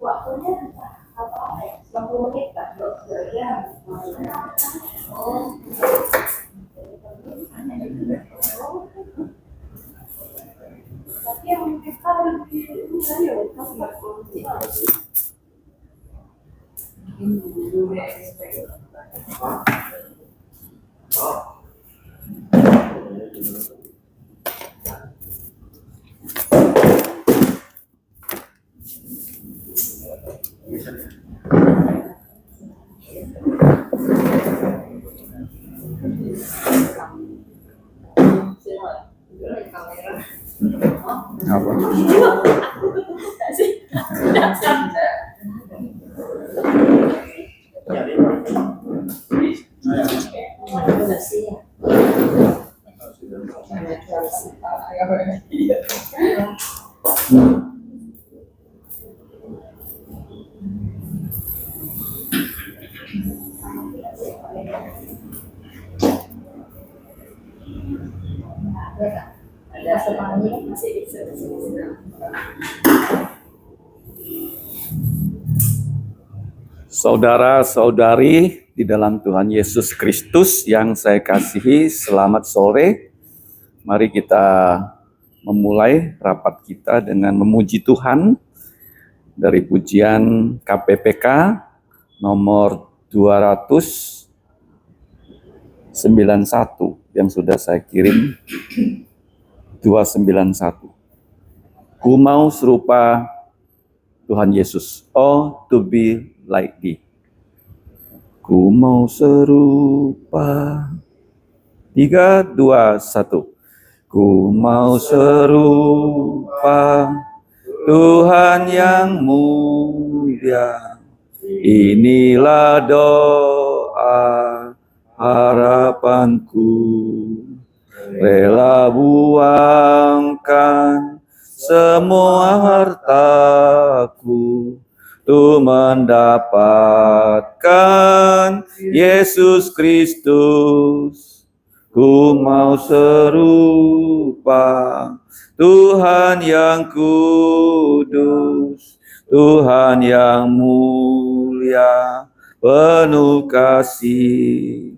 Waktunya apa ya? 90 menit kan? Ya. Oh. Tapi yang kita lebih dari Apa? ada semuanya masih bisa. Saudara-saudari di dalam Tuhan Yesus Kristus yang saya kasihi, selamat sore. Mari kita memulai rapat kita dengan memuji Tuhan dari pujian KPPK nomor 291 yang sudah saya kirim. 291. Ku mau serupa Tuhan Yesus. Oh, to be like thee. Ku mau serupa. 3, 2, 1. Ku mau serupa Tuhan yang mulia. Inilah doa harapanku. Rela buangkan semua hartaku untuk mendapatkan Yesus Kristus. Ku mau serupa Tuhan yang kudus, Tuhan yang mulia, penuh kasih,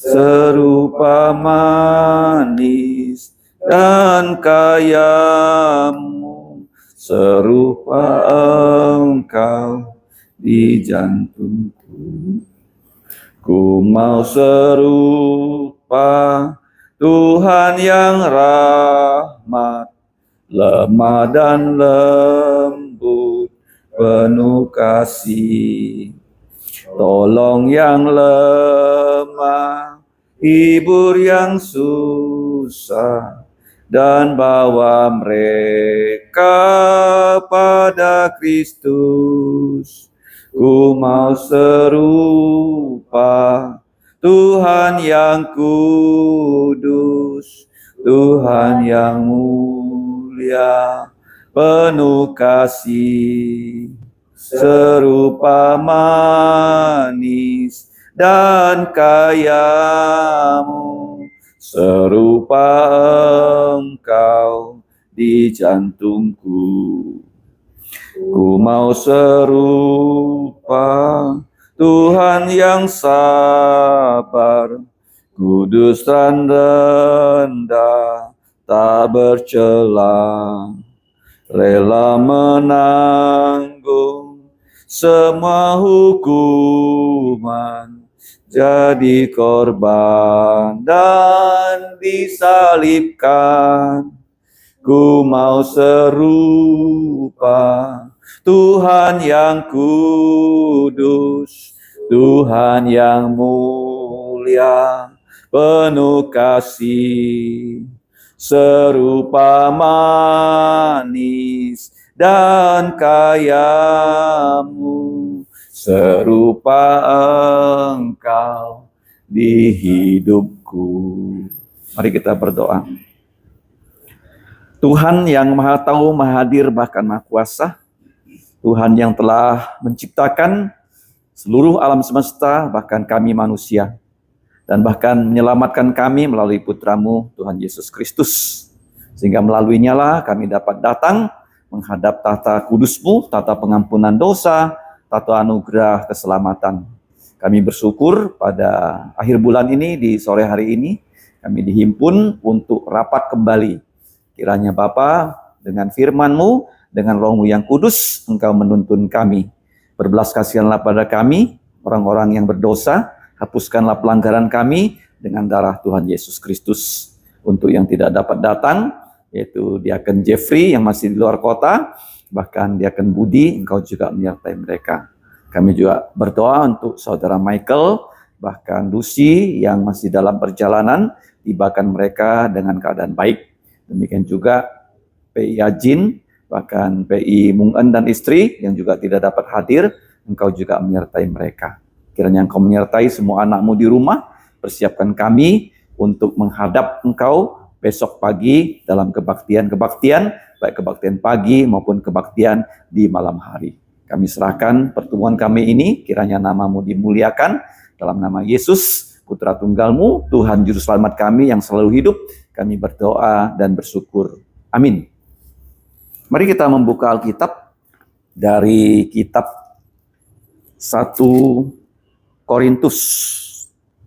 serupa manis dan kayamu, serupa Engkau di jantungku. Ku mau serupa Tuhan yang rahmat, lemah dan lembut, penuh kasih. Tolong yang lemah, hibur yang susah, dan bawa mereka pada Kristus. Ku mau serupa Tuhan yang kudus, Tuhan yang mulia, penuh kasih, serupa manis dan kayamu, serupa Engkau di jantungku. Ku mau serupa Tuhan yang sabar, kudus dan rendah, tak bercela, rela menanggung semua hukuman, jadi korban dan disalibkan. Ku mau serupa Tuhan yang kudus, Tuhan yang mulia, penuh kasih, serupa manis dan kayamu, serupa Engkau di hidupku. Mari kita berdoa. Tuhan yang Maha Tahu, Maha Hadir, bahkan Maha Kuasa, Tuhan yang telah menciptakan seluruh alam semesta, bahkan kami manusia, dan bahkan menyelamatkan kami melalui Putra-Mu, Tuhan Yesus Kristus, sehingga melaluinya lah kami dapat datang menghadap tahta kudus-Mu, tahta pengampunan dosa, tahta anugerah keselamatan. Kami bersyukur pada akhir bulan ini, di sore hari ini, kami dihimpun untuk rapat kembali. Kiranya Bapa, dengan firman-Mu, dengan Roh-Mu yang kudus, Engkau menuntun kami. Berbelas kasihanlah pada kami, orang-orang yang berdosa, hapuskanlah pelanggaran kami dengan darah Tuhan Yesus Kristus. Untuk yang tidak dapat datang, yaitu Diaken Jeffrey yang masih di luar kota, bahkan Diaken Budi, Engkau juga menyertai mereka. Kami juga berdoa untuk saudara Michael, bahkan Lucy yang masih dalam perjalanan, tibakan mereka dengan keadaan baik. Demikian juga PI Yajin, bahkan PI Mung En dan istri yang juga tidak dapat hadir, Engkau juga menyertai mereka. Kiranya Engkau menyertai semua anak-Mu di rumah, persiapkan kami untuk menghadap Engkau besok pagi dalam kebaktian-kebaktian, baik kebaktian pagi maupun kebaktian di malam hari. Kami serahkan pertemuan kami ini, kiranya nama-Mu dimuliakan, dalam nama Yesus, Putra Tunggal-Mu, Tuhan Juru Selamat kami yang selalu hidup, kami berdoa dan bersyukur. Amin. Mari kita membuka Alkitab dari kitab 1 Korintus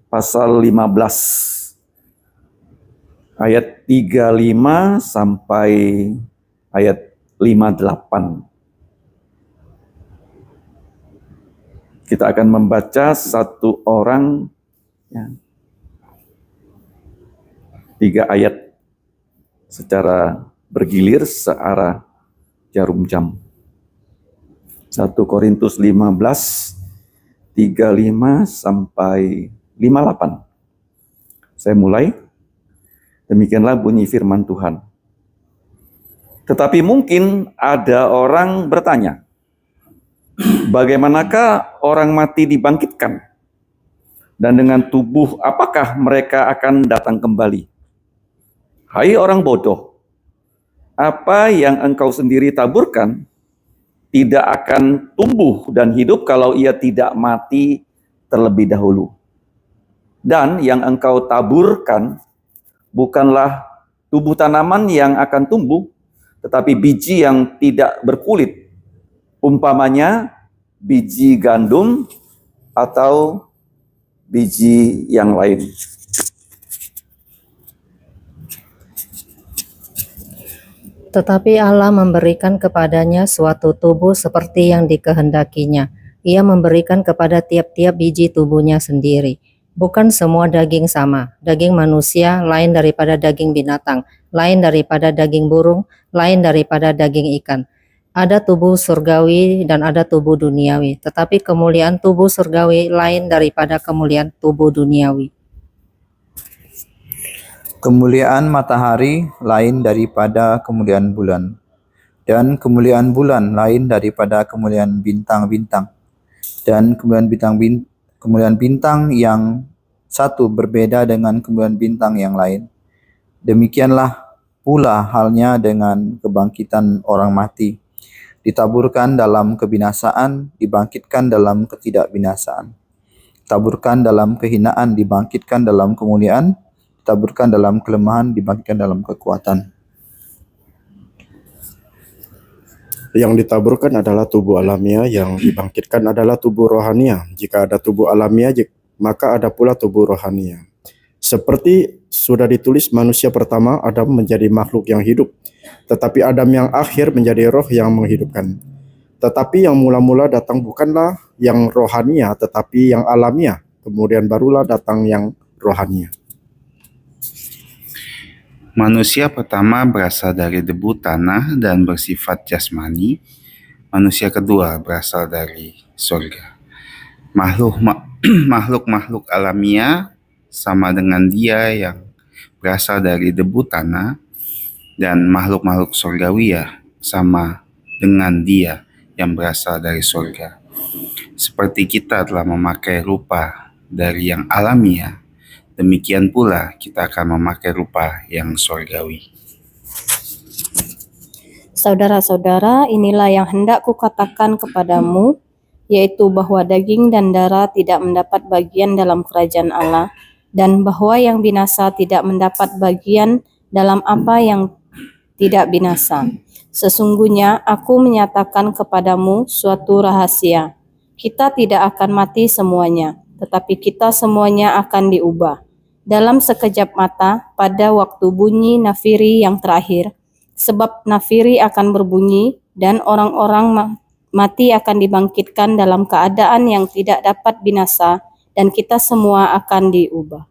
pasal 15 ayat 35 sampai ayat 58. Kita akan membaca satu orang, ya, 3 ayat secara bergilir searah jarum jam. 1 Korintus 15, 35 sampai 58. Saya mulai. Demikianlah bunyi firman Tuhan. Tetapi mungkin ada orang bertanya, bagaimanakah orang mati dibangkitkan? Dan dengan tubuh apakah mereka akan datang kembali? Hai orang bodoh, apa yang engkau sendiri taburkan tidak akan tumbuh dan hidup kalau ia tidak mati terlebih dahulu. Dan yang engkau taburkan bukanlah tubuh tanaman yang akan tumbuh, tetapi biji yang tidak berkulit, umpamanya biji gandum atau biji yang lain. Tetapi Allah memberikan kepadanya suatu tubuh seperti yang dikehendakinya. Ia memberikan kepada tiap-tiap biji tubuhnya sendiri. Bukan semua daging sama. Daging manusia lain daripada daging binatang, lain daripada daging burung, lain daripada daging ikan. Ada tubuh surgawi dan ada tubuh duniawi, tetapi kemuliaan tubuh surgawi lain daripada kemuliaan tubuh duniawi. Kemuliaan matahari lain daripada kemuliaan bulan, dan kemuliaan bulan lain daripada kemuliaan bintang-bintang, dan kemuliaan bintang yang satu berbeda dengan kemuliaan bintang yang lain. Demikianlah pula halnya dengan kebangkitan orang mati. Ditaburkan dalam kebinasaan, dibangkitkan dalam ketidakbinasaan. Ditaburkan dalam kehinaan, dibangkitkan dalam kemuliaan. Ditaburkan dalam kelemahan, dibangkitkan dalam kekuatan. Yang ditaburkan adalah tubuh alamiah, yang dibangkitkan adalah tubuh rohania. Jika ada tubuh alamiah, maka ada pula tubuh rohania. Seperti sudah ditulis, manusia pertama Adam menjadi makhluk yang hidup, tetapi Adam yang akhir menjadi roh yang menghidupkan. Tetapi yang mula-mula datang bukanlah yang rohania, tetapi yang alamiah. Kemudian barulah datang yang rohania. Manusia pertama berasal dari debu tanah dan bersifat jasmani. Manusia kedua berasal dari surga. Makhluk-makhluk alamiah sama dengan dia yang berasal dari debu tanah, dan makhluk-makhluk surgawi sama dengan dia yang berasal dari surga. Seperti kita telah memakai rupa dari yang alamiah, demikian pula kita akan memakai rupa yang surgawi. Saudara-saudara, inilah yang hendak kukatakan kepadamu, yaitu bahwa daging dan darah tidak mendapat bagian dalam kerajaan Allah, dan bahwa yang binasa tidak mendapat bagian dalam apa yang tidak binasa. Sesungguhnya aku menyatakan kepadamu suatu rahasia. Kita tidak akan mati semuanya, tetapi kita semuanya akan diubah. Dalam sekejap mata, pada waktu bunyi nafiri yang terakhir, sebab nafiri akan berbunyi dan orang-orang mati akan dibangkitkan dalam keadaan yang tidak dapat binasa, dan kita semua akan diubah.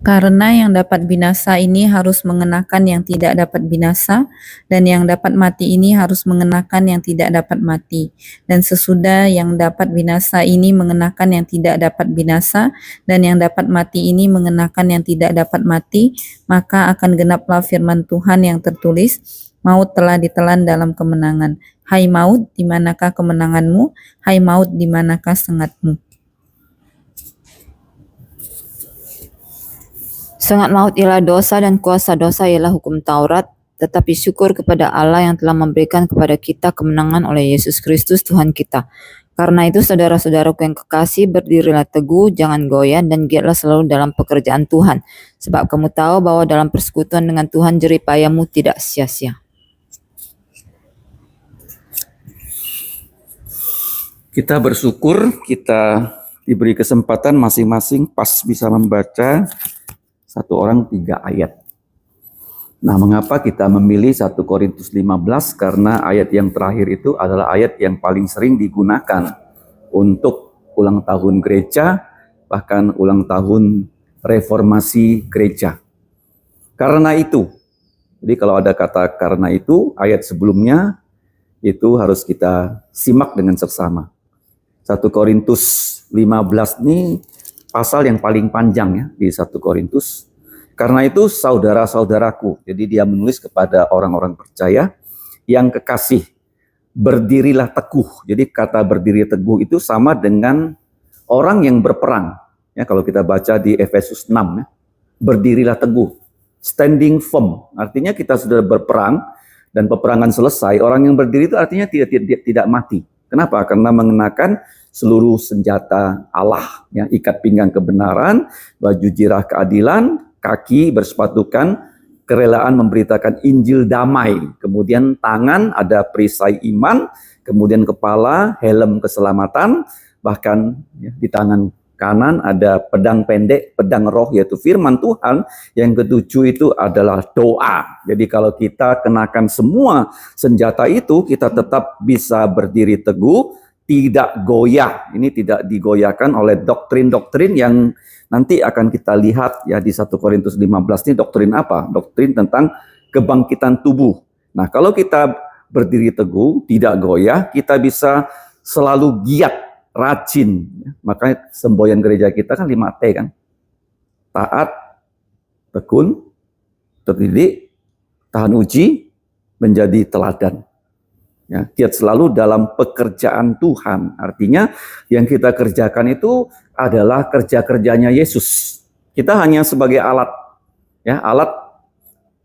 Karena yang dapat binasa ini harus mengenakan yang tidak dapat binasa, dan yang dapat mati ini harus mengenakan yang tidak dapat mati. Dan sesudah yang dapat binasa ini mengenakan yang tidak dapat binasa, dan yang dapat mati ini mengenakan yang tidak dapat mati, maka akan genaplah firman Tuhan yang tertulis, maut telah ditelan dalam kemenangan. Hai maut, di manakah kemenanganmu? Hai maut, di manakah sengatmu? Sengat maut ialah dosa dan kuasa dosa ialah hukum Taurat, tetapi syukur kepada Allah yang telah memberikan kepada kita kemenangan oleh Yesus Kristus Tuhan kita. Karena itu saudara-saudaraku yang kekasih, berdirilah teguh, jangan goyah, dan giatlah selalu dalam pekerjaan Tuhan. Sebab kamu tahu bahwa dalam persekutuan dengan Tuhan jerih payahmu tidak sia-sia. Kita bersyukur kita diberi kesempatan masing-masing pas bisa membaca satu orang 3 ayat. Nah, mengapa kita memilih 1 Korintus 15? Karena ayat yang terakhir itu adalah ayat yang paling sering digunakan untuk ulang tahun gereja, bahkan ulang tahun reformasi gereja. Karena itu, jadi kalau ada kata karena itu, ayat sebelumnya itu harus kita simak dengan seksama. 1 Korintus 15 ini pasal yang paling panjang ya di 1 Korintus. Karena itu saudara-saudaraku, jadi dia menulis kepada orang-orang percaya yang kekasih, berdirilah teguh. Jadi kata berdiri teguh itu sama dengan orang yang berperang. Ya, kalau kita baca di Efesus 6 ya, berdirilah teguh, standing firm. Artinya kita sudah berperang dan peperangan selesai, orang yang berdiri itu artinya tidak mati. Kenapa? Karena mengenakan seluruh senjata Allah, ya, ikat pinggang kebenaran, baju jirah keadilan, kaki bersepatukan kerelaan memberitakan Injil damai, kemudian tangan ada perisai iman, kemudian kepala helm keselamatan, bahkan ya, di tangan kanan ada pedang pendek, pedang roh yaitu firman Tuhan. Yang ketujuh itu adalah doa. Jadi kalau kita kenakan semua senjata itu, kita tetap bisa berdiri teguh, tidak goyah. Ini tidak digoyahkan oleh doktrin-doktrin yang nanti akan kita lihat ya di 1 Korintus 15 ini. Doktrin apa? Doktrin tentang kebangkitan tubuh. Nah, kalau kita berdiri teguh, tidak goyah, kita bisa selalu giat, rajin. Makanya semboyan gereja kita kan 5T kan. Taat, tekun, terdidik, tahan uji, menjadi teladan. Ya, giat selalu dalam pekerjaan Tuhan. Artinya yang kita kerjakan itu adalah kerja-kerjanya Yesus. Kita hanya sebagai alat. Ya, alat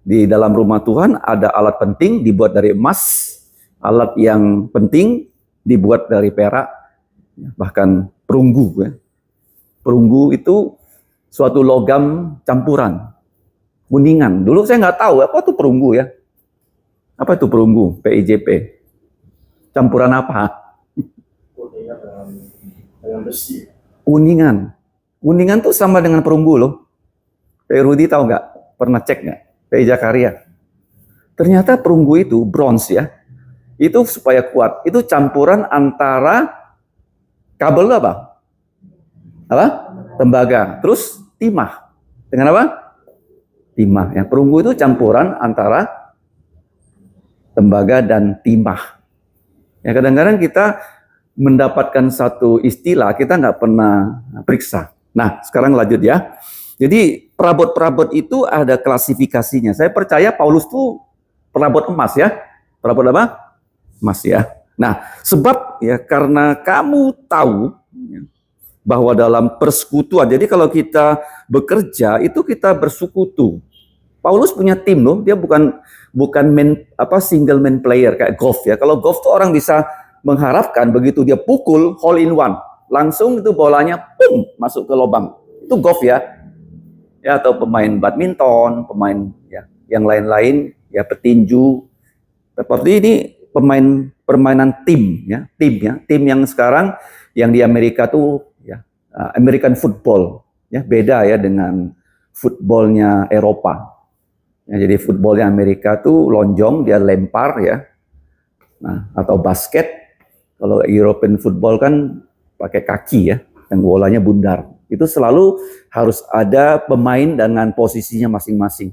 di dalam rumah Tuhan ada alat penting dibuat dari emas, alat yang penting dibuat dari perak, bahkan perunggu. Ya. Perunggu itu suatu logam campuran, kuningan. Dulu saya nggak tahu apa itu perunggu ya. Apa itu perunggu? PIJP. Campuran apa? Dengan besi. Kuningan. Kuningan tuh sama dengan perunggu loh. Pak Rudi tahu nggak? Pernah cek nggak? Pak Jakaria. Ternyata perunggu itu bronze ya. Itu supaya kuat. Itu campuran antara kabel apa? Apa? Tembaga. Terus timah. Dengan apa? Timah. Ya, perunggu itu campuran antara tembaga dan timah. Ya, kadang-kadang kita mendapatkan satu istilah, kita nggak pernah periksa. Nah, sekarang lanjut ya. Jadi perabot-perabot itu ada klasifikasinya. Saya percaya Paulus tuh perabot emas ya. Perabot apa? Emas ya. Nah, sebab ya karena kamu tahu bahwa dalam persekutuan, jadi kalau kita bekerja itu kita bersekutu. Paulus punya tim loh, dia bukan single man player kayak golf ya. Kalau golf tuh orang bisa mengharapkan begitu dia pukul hole in one, langsung itu bolanya pum masuk ke lubang. Itu golf ya. ya, atau pemain badminton, pemain ya yang lain-lain, ya petinju. Seperti ini permainan tim ya, tim yang sekarang yang di Amerika tuh ya American football ya, beda ya dengan footballnya Eropa. Ya, jadi footballnya Amerika tuh lonjong, dia lempar ya. Nah, atau basket. Kalau European football kan pakai kaki ya, yang bolanya bundar. Itu selalu harus ada pemain dengan posisinya masing-masing.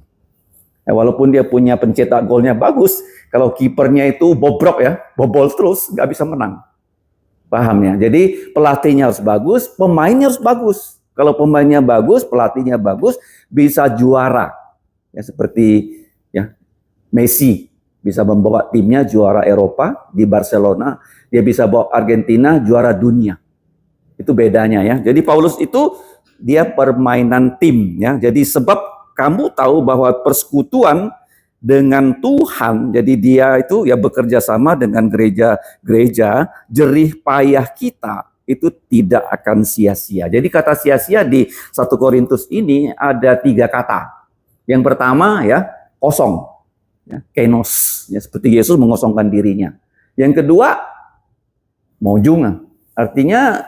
Ya, walaupun dia punya pencetak golnya bagus, kalau kipernya itu bobrok ya, bobol terus, nggak bisa menang. Paham ya? Jadi pelatihnya harus bagus, pemainnya harus bagus. Kalau pemainnya bagus, pelatihnya bagus, bisa juara. Ya, seperti ya Messi bisa membawa timnya juara Eropa di Barcelona, dia bisa bawa Argentina juara dunia. Itu bedanya ya. Jadi Paulus itu dia permainan tim ya. Jadi sebab kamu tahu bahwa persekutuan dengan Tuhan, jadi dia itu ya bekerja sama dengan gereja-gereja, jerih payah kita itu tidak akan sia-sia. Jadi kata sia-sia di 1 Korintus ini ada 3 kata. Yang pertama ya kosong, ya, kenos, ya, seperti Yesus mengosongkan dirinya. Yang kedua mojung, artinya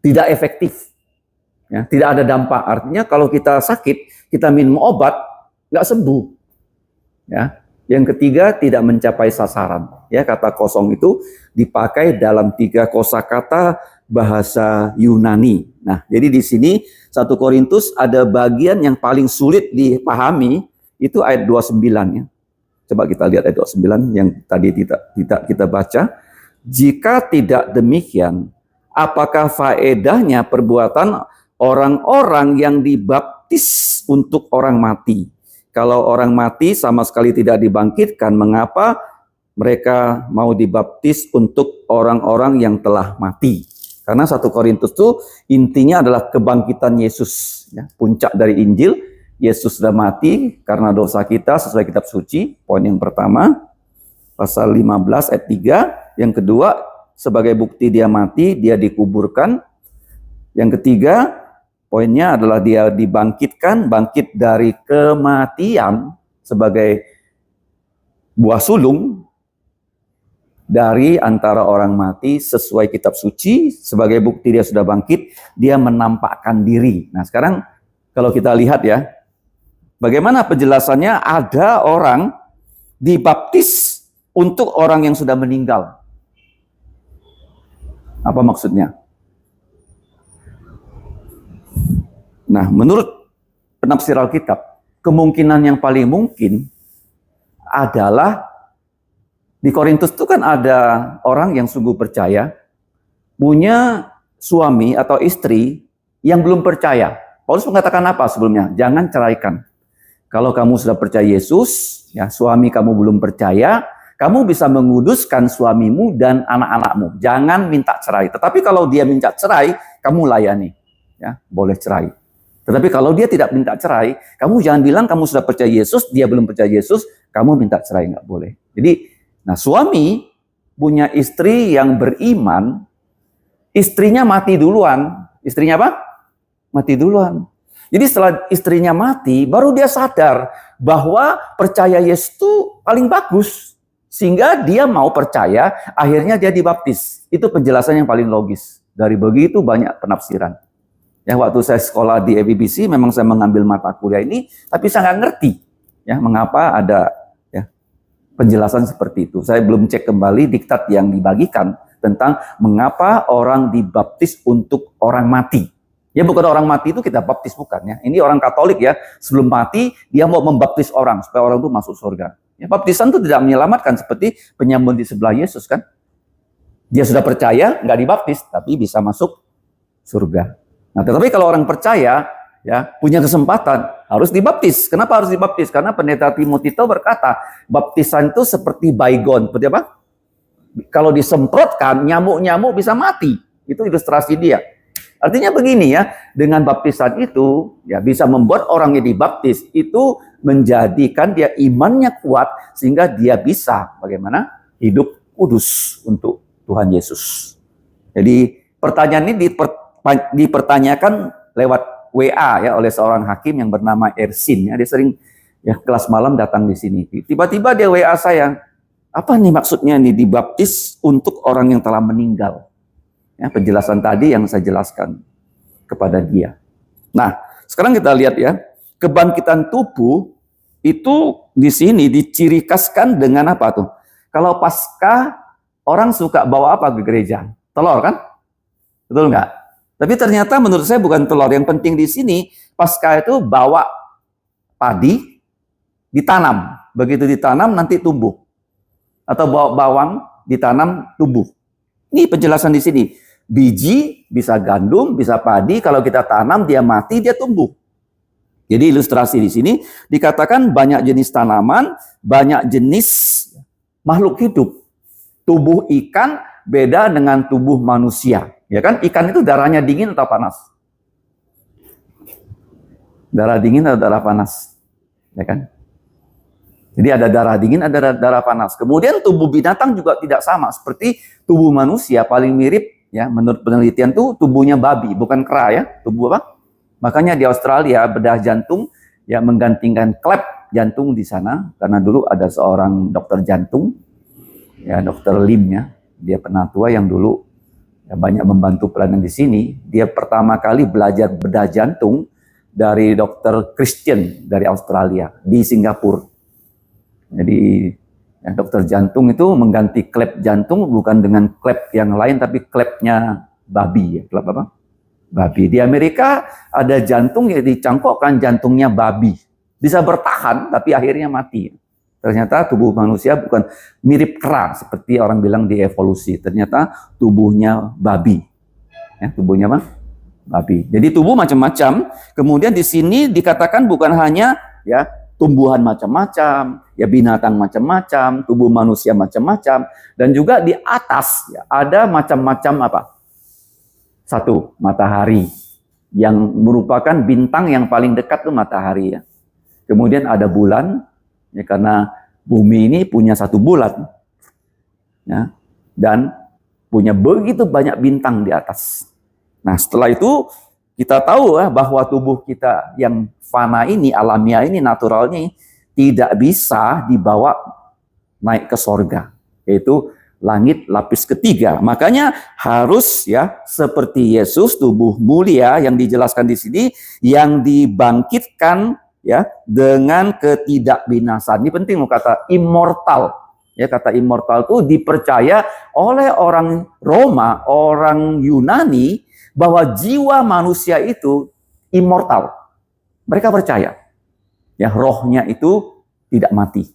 tidak efektif. Ya, tidak ada dampak. Artinya kalau kita sakit, kita minum obat, nggak sembuh. Ya. Yang ketiga, tidak mencapai sasaran. Ya, kata kosong itu dipakai dalam 3 kosakata bahasa Yunani. Nah, jadi di sini 1 Korintus ada bagian yang paling sulit dipahami, itu ayat 29 ya. Coba kita lihat ayat 29 yang tadi tidak kita baca. Jika tidak demikian, apakah faedahnya perbuatan orang-orang yang dibaptis untuk orang mati? Kalau orang mati sama sekali tidak dibangkitkan, mengapa mereka mau dibaptis untuk orang-orang yang telah mati? Karena 1 Korintus itu intinya adalah kebangkitan Yesus. Ya, puncak dari Injil, Yesus sudah mati karena dosa kita sesuai kitab suci. Poin yang pertama, pasal 15 ayat 3. Yang kedua, sebagai bukti dia mati, dia dikuburkan. Yang ketiga, poinnya adalah dia dibangkitkan, bangkit dari kematian sebagai buah sulung dari antara orang mati sesuai kitab suci. Sebagai bukti dia sudah bangkit, dia menampakkan diri. Nah sekarang kalau kita lihat ya, bagaimana penjelasannya ada orang dibaptis untuk orang yang sudah meninggal. Apa maksudnya? Nah, menurut penafsir Alkitab, kemungkinan yang paling mungkin adalah di Korintus itu kan ada orang yang sungguh percaya, punya suami atau istri yang belum percaya. Paulus mengatakan apa sebelumnya? Jangan ceraikan. Kalau kamu sudah percaya Yesus, ya suami kamu belum percaya, kamu bisa menguduskan suamimu dan anak-anakmu. Jangan minta cerai. Tetapi kalau dia minta cerai, kamu layani. Ya, boleh cerai. Tetapi kalau dia tidak minta cerai, kamu jangan bilang kamu sudah percaya Yesus, dia belum percaya Yesus, kamu minta cerai, nggak boleh. Jadi, nah suami punya istri yang beriman, istrinya mati duluan. Istrinya apa? Mati duluan. Jadi setelah istrinya mati, baru dia sadar bahwa percaya Yesus itu paling bagus. Sehingga dia mau percaya, akhirnya dia dibaptis. Itu penjelasan yang paling logis. Dari begitu banyak penafsiran. Ya, waktu saya sekolah di FEBC, memang saya mengambil mata kuliah ini, tapi saya nggak ngerti ya mengapa ada ya, penjelasan seperti itu. Saya belum cek kembali diktat yang dibagikan tentang mengapa orang dibaptis untuk orang mati. Ya bukan orang mati itu kita baptis, bukan ya. Ini orang Katolik ya, sebelum mati dia mau membaptis orang supaya orang itu masuk surga. Ya, baptisan itu tidak menyelamatkan seperti penyambut di sebelah Yesus kan. Dia sudah percaya, nggak dibaptis, tapi bisa masuk surga. Nah, tetapi kalau orang percaya, ya punya kesempatan, harus dibaptis. Kenapa harus dibaptis? Karena pendeta Timotius berkata, baptisan itu seperti baygon. Seperti apa? Kalau disemprotkan, nyamuk-nyamuk bisa mati. Itu ilustrasi dia. Artinya begini ya, dengan baptisan itu, ya bisa membuat orang yang dibaptis itu menjadikan dia imannya kuat, sehingga dia bisa bagaimana? Hidup kudus untuk Tuhan Yesus. Jadi pertanyaan ini dipertanyakan lewat WA ya oleh seorang hakim yang bernama Ersin. Ya, dia sering ya kelas malam datang di sini. Tiba-tiba dia WA saya, apa nih maksudnya nih dibaptis untuk orang yang telah meninggal? Ya, penjelasan tadi yang saya jelaskan kepada dia. Nah, sekarang kita lihat ya, kebangkitan tubuh itu di sini diciri khaskan dengan apa tuh? Kalau pasca orang suka bawa apa ke gereja? Telur kan? Betul nggak? Tapi ternyata menurut saya bukan telur. Yang penting di sini pasca itu bawa padi, ditanam. Begitu ditanam nanti tumbuh. Atau bawa bawang, ditanam tumbuh. Ini penjelasan di sini. Biji bisa gandum, bisa padi. Kalau kita tanam dia mati, dia tumbuh. Jadi ilustrasi di sini dikatakan banyak jenis tanaman, banyak jenis makhluk hidup. Tubuh ikan beda dengan tubuh manusia. Ya kan? Ikan itu darahnya dingin atau panas? Darah dingin atau darah panas? Ya kan? Jadi ada darah dingin, ada darah panas. Kemudian tubuh binatang juga tidak sama. Seperti tubuh manusia paling mirip, ya menurut penelitian tuh tubuhnya babi, bukan kera ya. Tubuh apa? Makanya di Australia bedah jantung ya menggantikan klep jantung di sana. Karena dulu ada seorang dokter jantung, ya Dokter Lim ya. Dia penatua yang dulu ya, banyak membantu pelayanan di sini. Dia pertama kali belajar bedah jantung dari dokter Christian dari Australia di Singapura. Jadi ya, dokter jantung itu mengganti klep jantung bukan dengan klep yang lain tapi klepnya babi ya. Klep apa? Babi. Di Amerika ada jantung yang dicangkokkan jantungnya babi. Bisa bertahan tapi akhirnya mati. Ternyata tubuh manusia bukan mirip kera seperti orang bilang di evolusi. Ternyata tubuhnya babi. Ya, tubuhnya apa? Babi. Jadi tubuh macam-macam. Kemudian di sini dikatakan bukan hanya ya tumbuhan macam-macam, ya binatang macam-macam, tubuh manusia macam-macam, dan juga di atas ya, ada macam-macam apa? Satu, matahari yang merupakan bintang yang paling dekat tuh matahari ya. Kemudian ada bulan, ya karena bumi ini punya satu bulan, ya, dan punya begitu banyak bintang di atas. Nah setelah itu kita tahu ya, bahwa tubuh kita yang fana ini, alamiah ini, naturalnya ini, tidak bisa dibawa naik ke sorga, yaitu langit lapis ketiga. Makanya harus ya seperti Yesus, tubuh mulia yang dijelaskan di sini, yang dibangkitkan ya dengan ketidakbinasaan. Ini penting loh kata immortal. Ya kata immortal itu dipercaya oleh orang Roma, orang Yunani bahwa jiwa manusia itu immortal. Mereka percaya, ya rohnya itu tidak mati.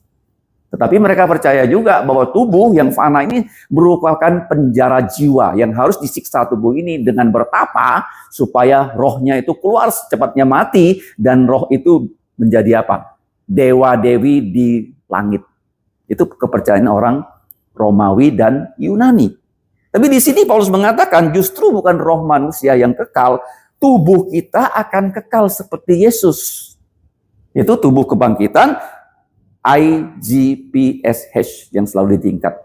Tetapi mereka percaya juga bahwa tubuh yang fana ini merupakan penjara jiwa yang harus disiksa tubuh ini dengan bertapa supaya rohnya itu keluar secepatnya mati dan roh itu menjadi apa? Dewa-dewi di langit. Itu kepercayaan orang Romawi dan Yunani. Tapi di sini Paulus mengatakan justru bukan roh manusia yang kekal, tubuh kita akan kekal seperti Yesus. Itu tubuh kebangkitan IGPSH yang selalu ditingkat.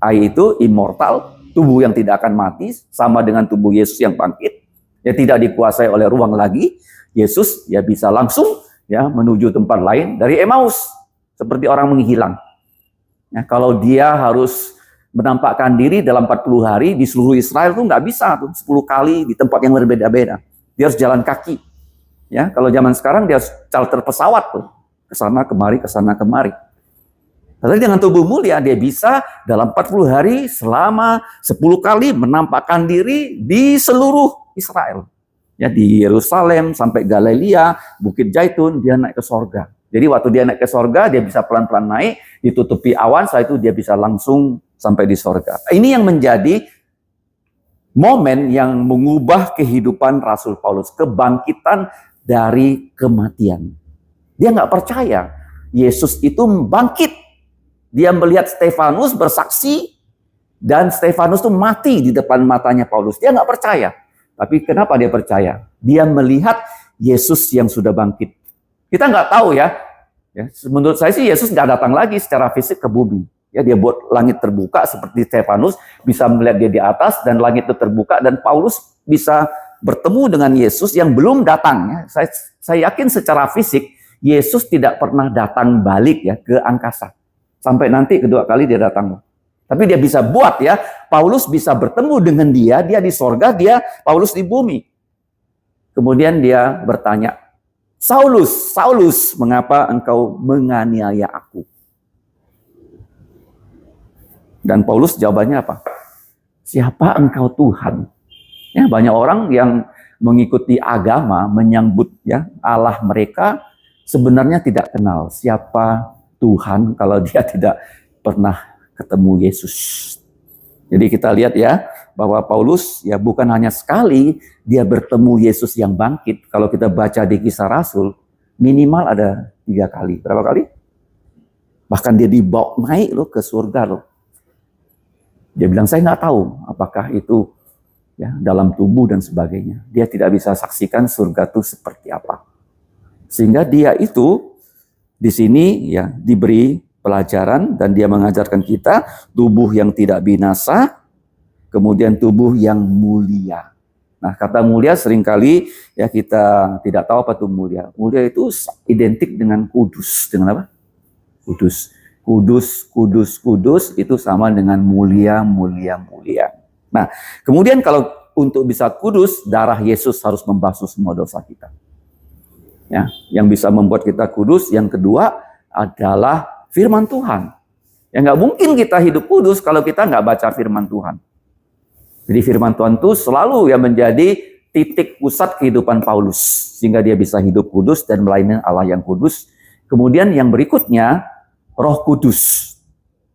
I itu immortal, tubuh yang tidak akan mati, sama dengan tubuh Yesus yang bangkit. Ya tidak dikuasai oleh ruang lagi. Yesus ya bisa langsung ya menuju tempat lain dari Emmaus seperti orang menghilang. Ya, kalau dia harus menampakkan diri dalam 40 hari di seluruh Israel itu nggak bisa tuh 10 kali di tempat yang berbeda-beda. Dia harus jalan kaki. Ya, kalau zaman sekarang dia harus charter pesawat tuh, ke sana kemari, ke sana kemari. Tapi dengan tubuh mulia dia bisa dalam 40 hari selama 10 kali menampakkan diri di seluruh Israel. Ya, di Yerusalem sampai Galilea, Bukit Zaitun, dia naik ke sorga. Jadi waktu dia naik ke sorga, dia bisa pelan-pelan naik, ditutupi awan, setelah itu dia bisa langsung sampai di sorga. Ini yang menjadi momen yang mengubah kehidupan Rasul Paulus, kebangkitan dari kematian. Dia nggak percaya Yesus itu bangkit. Dia melihat Stefanus bersaksi dan Stefanus itu mati di depan matanya Paulus. Dia nggak percaya. Tapi kenapa dia percaya? Dia melihat Yesus yang sudah bangkit. Kita nggak tahu ya. Menurut saya sih Yesus nggak datang lagi secara fisik ke bumi. Ya, dia buat langit terbuka seperti Stefanus bisa melihat dia di atas dan langit itu terbuka dan Paulus bisa bertemu dengan Yesus yang belum datang. Ya. Saya yakin secara fisik Yesus tidak pernah datang balik ya ke angkasa. Sampai nanti kedua kali dia datang. Tapi dia bisa buat ya, Paulus bisa bertemu dengan dia di sorga, Paulus di bumi. Kemudian dia bertanya, Saulus, Saulus, mengapa engkau menganiaya aku? Dan Paulus jawabannya apa? Siapa engkau Tuhan? Ya, banyak orang yang mengikuti agama, menyambut ya Allah mereka, sebenarnya tidak kenal siapa Tuhan kalau dia tidak pernah ketemu Yesus. Jadi kita lihat ya, bahwa Paulus ya bukan hanya sekali dia bertemu Yesus yang bangkit. Kalau kita baca di Kisah Rasul, minimal ada 3 kali. Berapa kali? Bahkan dia dibawa naik loh ke surga loh. Dia bilang, saya nggak tahu apakah itu ya dalam tubuh dan sebagainya. Dia tidak bisa saksikan surga itu seperti apa. Sehingga dia itu di sini ya diberi pelajaran dan dia mengajarkan kita tubuh yang tidak binasa, kemudian tubuh yang mulia. Nah, kata mulia seringkali ya kita tidak tahu apa itu mulia. Mulia itu identik dengan kudus. Dengan apa? Kudus. Kudus, kudus, kudus itu sama dengan mulia, mulia, mulia. Nah, kemudian kalau untuk bisa kudus, darah Yesus harus membasuh semua dosa kita. Ya, yang bisa membuat kita kudus, yang kedua adalah firman Tuhan. Ya nggak mungkin kita hidup kudus kalau kita nggak baca firman Tuhan. Jadi firman Tuhan itu selalu yang menjadi titik pusat kehidupan Paulus. Sehingga dia bisa hidup kudus dan melayani Allah yang kudus. Kemudian yang berikutnya, Roh Kudus.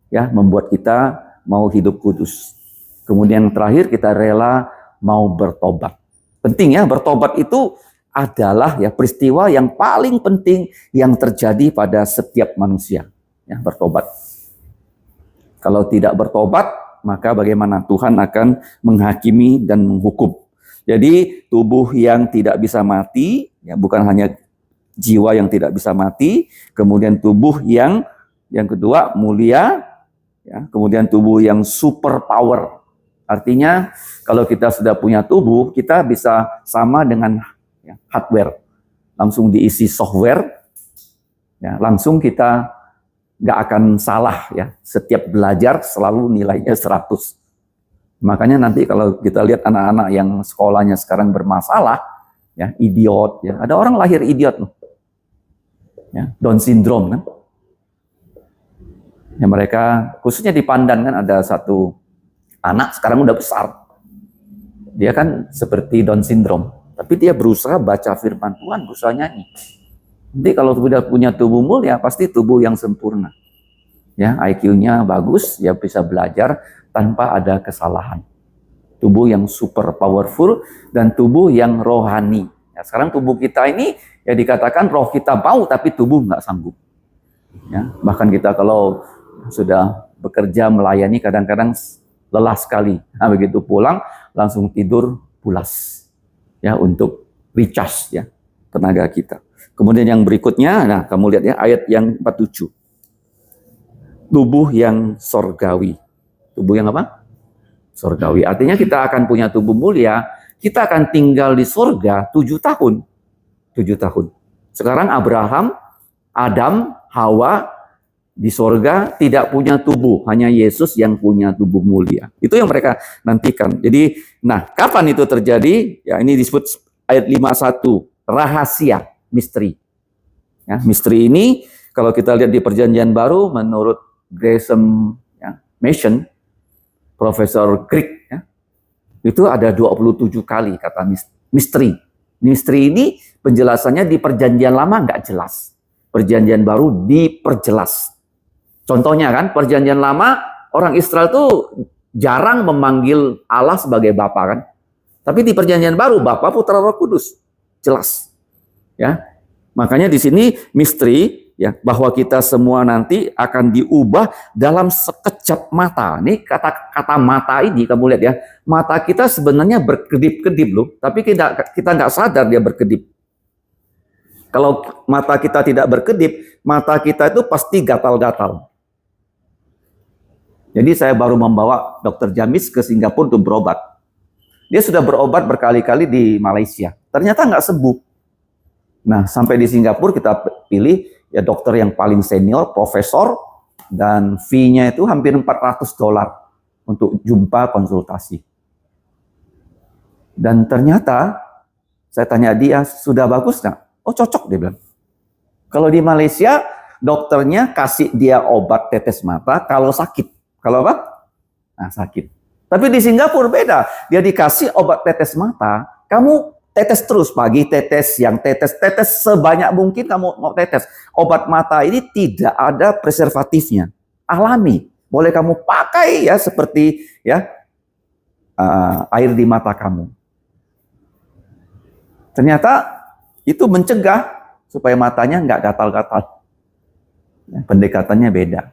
Ya, membuat kita mau hidup kudus. Kemudian yang terakhir, kita rela mau bertobat. Penting ya, bertobat itu adalah ya peristiwa yang paling penting yang terjadi pada setiap manusia. Ya, bertobat. Kalau tidak bertobat, maka bagaimana? Tuhan akan menghakimi dan menghukum. Jadi tubuh yang tidak bisa mati, ya bukan hanya jiwa yang tidak bisa mati, kemudian tubuh yang kedua mulia, ya, kemudian tubuh yang super power. Artinya kalau kita sudah punya tubuh, kita bisa sama dengan ya, hardware, langsung diisi software, ya, langsung kita nggak akan salah ya. Setiap belajar selalu nilainya 100. Makanya nanti kalau kita lihat anak-anak yang sekolahnya sekarang bermasalah, ya idiot, ya ada orang lahir idiot loh, ya Down syndrome kan. Ya mereka khususnya di Pandan kan ada satu anak sekarang udah besar, dia kan seperti Down syndrome, tapi dia berusaha baca firman Tuhan, berusaha nyanyi. Nanti kalau sudah punya tubuh mulia, pasti tubuh yang sempurna. Ya, IQ-nya bagus, ya bisa belajar tanpa ada kesalahan. Tubuh yang super powerful dan tubuh yang rohani. Ya, sekarang tubuh kita ini ya dikatakan roh kita mau tapi tubuh nggak sanggup. Ya, bahkan kita kalau sudah bekerja melayani kadang-kadang lelah sekali. Nah, begitu pulang langsung tidur pulas. Ya, untuk recharge ya tenaga kita. Kemudian yang berikutnya, nah kamu lihat ya ayat yang 47. Tubuh yang sorgawi. Tubuh yang apa? Sorgawi. Artinya kita akan punya tubuh mulia, kita akan tinggal di sorga 7 tahun. 7 tahun. Sekarang Abraham, Adam, Hawa di sorga tidak punya tubuh, hanya Yesus yang punya tubuh mulia. Itu yang mereka nantikan. Jadi, nah kapan itu terjadi? Ya ini disebut ayat 51, rahasia. Misteri. Ya, misteri ini kalau kita lihat di Perjanjian Baru menurut Gresham ya, Mason, Profesor Crick, ya, itu ada 27 kali kata misteri. Misteri ini penjelasannya di Perjanjian Lama nggak jelas. Perjanjian Baru diperjelas. Contohnya kan, Perjanjian Lama orang Israel tuh jarang memanggil Allah sebagai Bapa kan. Tapi di Perjanjian Baru Bapa, Putra, Roh Kudus. Jelas. Ya, makanya di sini misteri ya bahwa kita semua nanti akan diubah dalam sekejap mata. Ini kata mata ini kamu lihat ya, mata kita sebenarnya berkedip-kedip loh, tapi kita nggak sadar dia berkedip. Kalau mata kita tidak berkedip, mata kita itu pasti gatal-gatal. Jadi saya baru membawa Dr. Jamis ke Singapura untuk berobat. Dia sudah berobat berkali-kali di Malaysia. Ternyata nggak sembuh. Nah, sampai di Singapura kita pilih ya dokter yang paling senior, profesor, dan fee-nya itu hampir $400 untuk jumpa konsultasi. Dan ternyata saya tanya dia, sudah bagus nggak? Oh, cocok, dia bilang. Kalau di Malaysia, dokternya kasih dia obat tetes mata kalau sakit. Kalau apa? Nah, sakit. Tapi di Singapura beda. Dia dikasih obat tetes mata, kamu tetes terus, pagi tetes, siang tetes, tetes sebanyak mungkin kamu mau tetes. Obat mata ini tidak ada preservatifnya, alami. Boleh kamu pakai ya seperti ya air di mata kamu. Ternyata itu mencegah supaya matanya nggak gatal-gatal. Ya, pendekatannya beda.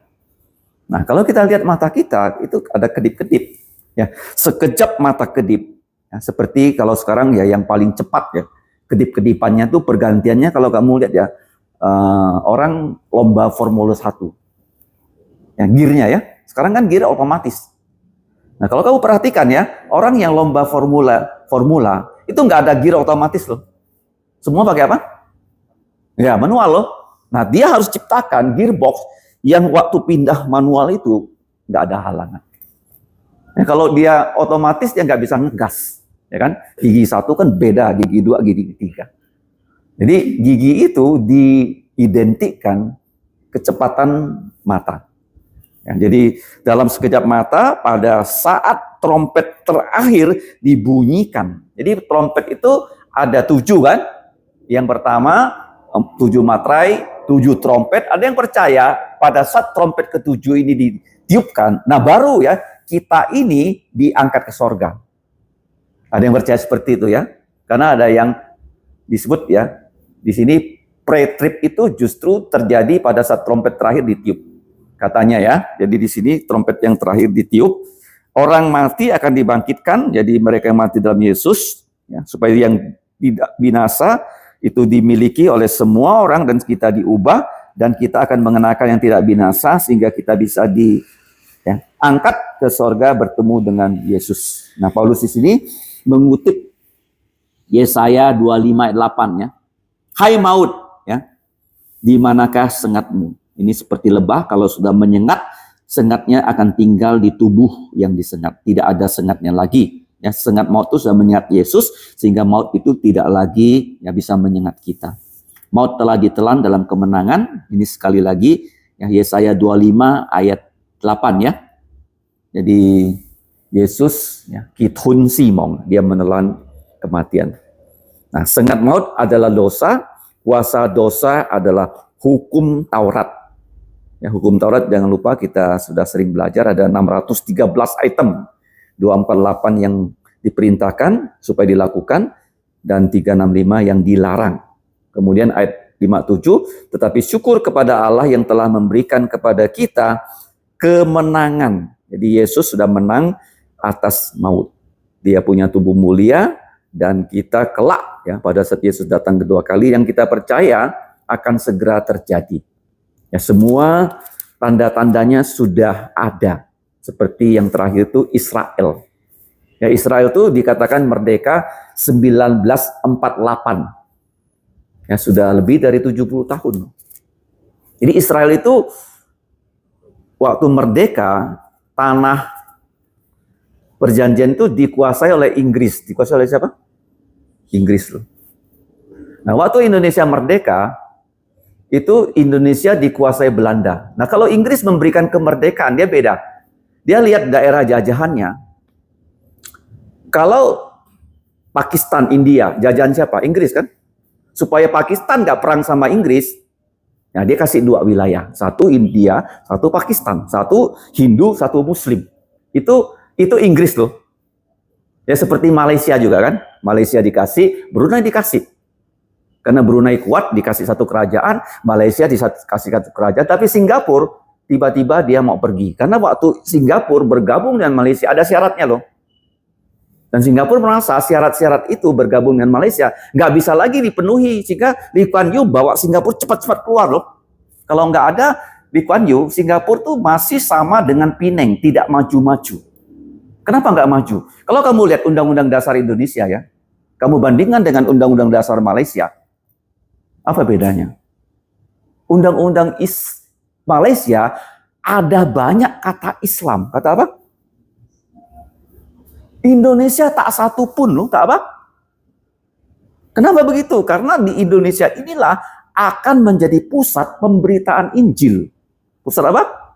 Nah, kalau kita lihat mata kita itu ada kedip-kedip. Ya, sekejap mata kedip. Ya, seperti kalau sekarang ya yang paling cepat ya kedip-kedipannya tuh pergantiannya kalau kamu lihat ya orang lomba Formula 1 ya gearnya ya sekarang kan gear otomatis. Nah kalau kamu perhatikan ya orang yang lomba formula itu nggak ada gear otomatis loh, semua pakai apa? Ya manual loh. Nah dia harus ciptakan gearbox yang waktu pindah manual itu nggak ada halangan. Ya, kalau dia otomatis dia nggak bisa ngegas. Ya kan, gigi 1 kan beda, gigi 2, gigi 3. Jadi gigi itu diidentikan kecepatan mata. Ya, jadi dalam sekejap mata pada saat trompet terakhir dibunyikan. Jadi trompet itu ada 7 kan? Yang pertama 7 materai, 7 trompet. Ada yang percaya pada saat trompet ke-7 ini ditiupkan, nah baru ya kita ini diangkat ke sorga. Ada yang percaya seperti itu ya, karena ada yang disebut ya di sini pre-trip itu justru terjadi pada saat trompet terakhir ditiup, katanya ya. Jadi di sini trompet yang terakhir ditiup, orang mati akan dibangkitkan. Jadi mereka yang mati dalam Yesus, ya, supaya yang tidak binasa itu dimiliki oleh semua orang dan kita diubah dan kita akan mengenakan yang tidak binasa sehingga kita bisa angkat ke sorga bertemu dengan Yesus. Nah Paulus di sini mengutip Yesaya 25 ayat 8 ya. Hai maut ya, di manakah sengatmu? Ini seperti lebah kalau sudah menyengat, sengatnya akan tinggal di tubuh yang disengat. Tidak ada sengatnya lagi. Ya, sengat maut itu sudah menyengat Yesus sehingga maut itu tidak lagi ya bisa menyengat kita. Maut telah ditelan dalam kemenangan. Ini sekali lagi ya Yesaya 25 ayat 8 ya. Jadi Yesus ya, Kithun Simong, dia menelan kematian. Nah, sengat maut adalah dosa, kuasa dosa adalah hukum Taurat. Ya, hukum Taurat jangan lupa kita sudah sering belajar ada 613 item, 248 yang diperintahkan supaya dilakukan dan 365 yang dilarang. Kemudian ayat 57, tetapi syukur kepada Allah yang telah memberikan kepada kita kemenangan. Jadi Yesus sudah menang atas maut. Dia punya tubuh mulia dan kita kelak ya pada saat Yesus datang kedua kali yang kita percaya akan segera terjadi. Ya semua tanda-tandanya sudah ada. Seperti yang terakhir itu Israel. Ya Israel itu dikatakan merdeka 1948. Ya sudah lebih dari 70 tahun. Jadi Israel itu waktu merdeka tanah perjanjian itu dikuasai oleh Inggris. Dikuasai oleh siapa? Inggris loh. Nah, waktu Indonesia merdeka, itu Indonesia dikuasai Belanda. Nah, kalau Inggris memberikan kemerdekaan, dia beda. Dia lihat daerah jajahannya. Kalau Pakistan, India, jajahan siapa? Inggris kan? Supaya Pakistan nggak perang sama Inggris, nah, dia kasih 2 wilayah, satu India, satu Pakistan, satu Hindu, satu Muslim. Itu Inggris loh. Ya seperti Malaysia juga kan, Malaysia dikasih, Brunei dikasih. Karena Brunei kuat dikasih satu kerajaan, Malaysia dikasih satu kerajaan, tapi Singapura tiba-tiba dia mau pergi. Karena waktu Singapura bergabung dengan Malaysia ada syaratnya loh. Dan Singapura merasa syarat-syarat itu bergabung dengan Malaysia nggak bisa lagi dipenuhi sehingga Lee Kuan Yew bawa Singapura cepat-cepat keluar loh. Kalau nggak ada Lee Kuan Yew, Singapura tuh masih sama dengan Penang, tidak maju-maju. Kenapa nggak maju? Kalau kamu lihat Undang-Undang Dasar Indonesia ya, kamu bandingkan dengan Undang-Undang Dasar Malaysia, apa bedanya? Undang-Undang Malaysia ada banyak kata Islam. Kata apa? Indonesia tak satu pun loh, tak apa? Kenapa begitu? Karena di Indonesia inilah akan menjadi pusat pemberitaan Injil. Pusat apa?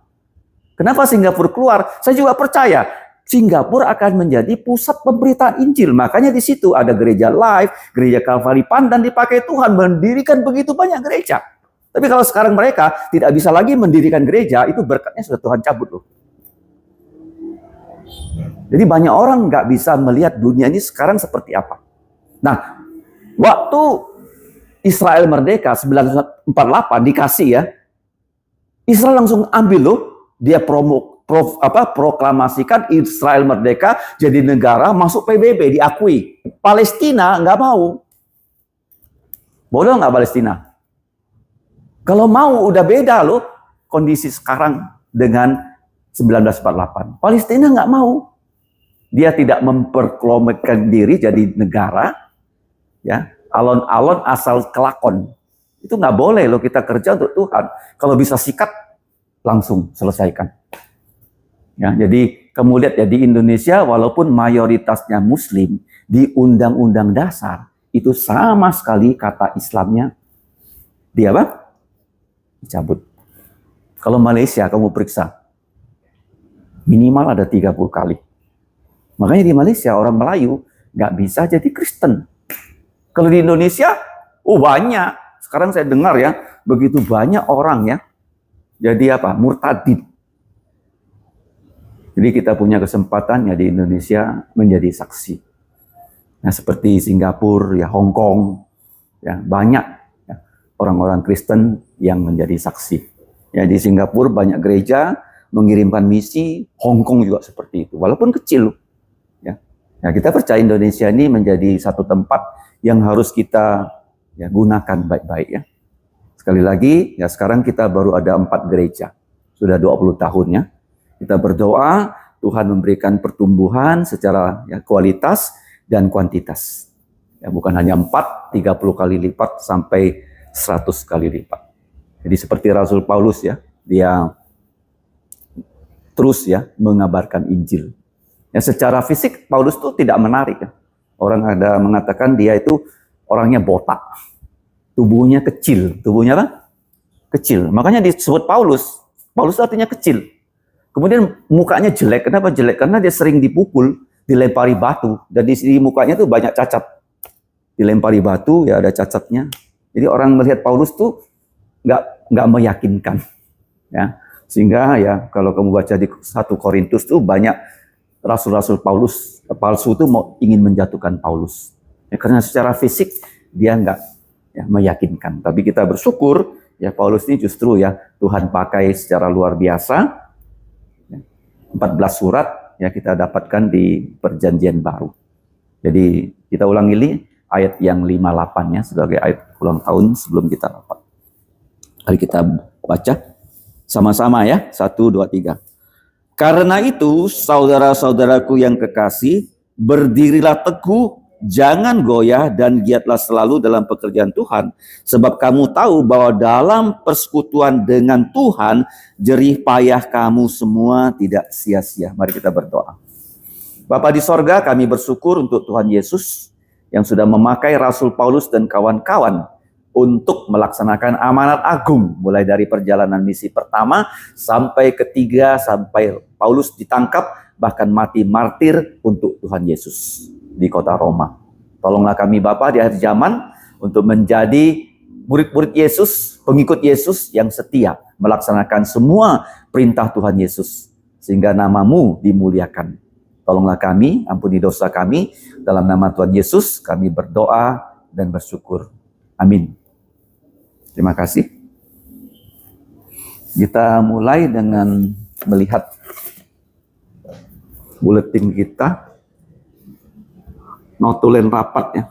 Kenapa Singapura keluar? Saya juga percaya Singapura akan menjadi pusat pemberitaan Injil. Makanya di situ ada gereja Life, gereja Kalvari Pandan dipakai Tuhan mendirikan begitu banyak gereja. Tapi kalau sekarang mereka tidak bisa lagi mendirikan gereja, itu berkatnya sudah Tuhan cabut loh. Jadi banyak orang nggak bisa melihat dunia ini sekarang seperti apa. Nah, waktu Israel merdeka 1948 dikasih ya, Israel langsung ambil loh, dia proklamasikan Israel merdeka jadi negara masuk PBB, diakui. Palestina nggak mau. Boleh nggak Palestina? Kalau mau udah beda loh kondisi sekarang dengan 1948. Palestina nggak mau. Dia tidak memproklamirkan diri jadi negara, ya alon-alon asal kelakon. Itu nggak boleh loh, kita kerja untuk Tuhan. Kalau bisa sikat, langsung selesaikan. Ya, jadi kamu lihat ya di Indonesia walaupun mayoritasnya Muslim, di Undang-Undang Dasar itu sama sekali kata Islamnya dia apa? Dicabut. Kalau Malaysia kamu periksa, minimal ada 30 kali. Makanya di Malaysia orang Melayu nggak bisa jadi Kristen. Kalau di Indonesia, banyak. Sekarang saya dengar ya, begitu banyak orang ya, jadi apa? Murtadid. Jadi kita punya kesempatan ya di Indonesia menjadi saksi. Nah seperti Singapura, ya Hong Kong, ya banyak ya, orang-orang Kristen yang menjadi saksi. Ya di Singapura banyak gereja mengirimkan misi, Hong Kong juga seperti itu, walaupun kecil. Ya, nah, kita percaya Indonesia ini menjadi satu tempat yang harus kita ya, gunakan baik-baik ya. Sekali lagi, ya sekarang kita baru ada 4 gereja, sudah 20 tahun ya. Kita berdoa Tuhan memberikan pertumbuhan secara ya, kualitas dan kuantitas. Ya, bukan hanya 4, 30 kali lipat sampai 100 kali lipat. Jadi seperti Rasul Paulus ya, dia terus ya mengabarkan Injil. Ya, secara fisik Paulus itu tidak menarik ya. Orang ada mengatakan dia itu orangnya botak. Tubuhnya kecil. Tubuhnya apa? Kecil. Makanya disebut Paulus. Paulus artinya kecil. Kemudian mukanya jelek. Kenapa jelek? Karena dia sering dipukul, dilempari batu. Dan di sini mukanya tuh banyak cacat. Dilempari batu, ya ada cacatnya. Jadi orang melihat Paulus tuh nggak meyakinkan. Ya. Sehingga ya kalau kamu baca di 1 Korintus tuh banyak rasul-rasul Paulus palsu itu ingin menjatuhkan Paulus. Ya, karena secara fisik dia nggak ya, meyakinkan. Tapi kita bersyukur ya Paulus ini justru ya Tuhan pakai secara luar biasa. 14 surat ya kita dapatkan di Perjanjian Baru. Jadi kita ulangi ini ayat yang 58 ya sebagai ayat ulang tahun sebelum kita rapat. Mari kita baca sama-sama ya. 1, 2, 3. Karena itu saudara-saudaraku yang kekasih, berdirilah teguh, jangan goyah dan giatlah selalu dalam pekerjaan Tuhan. Sebab kamu tahu bahwa dalam persekutuan dengan Tuhan, jerih payah kamu semua tidak sia-sia. Mari kita berdoa. Bapa di sorga, kami bersyukur untuk Tuhan Yesus yang sudah memakai Rasul Paulus dan kawan-kawan untuk melaksanakan amanat agung. Mulai dari perjalanan misi pertama sampai ketiga, sampai Paulus ditangkap, bahkan mati martir untuk Tuhan Yesus di kota Roma. Tolonglah kami Bapa di akhir zaman untuk menjadi murid-murid Yesus, pengikut Yesus yang setia melaksanakan semua perintah Tuhan Yesus sehingga nama-Mu dimuliakan. Tolonglah kami, ampuni dosa kami, dalam nama Tuhan Yesus kami berdoa dan bersyukur. Amin. Terima kasih. Kita mulai dengan melihat buletin kita. Notulen rapat ya.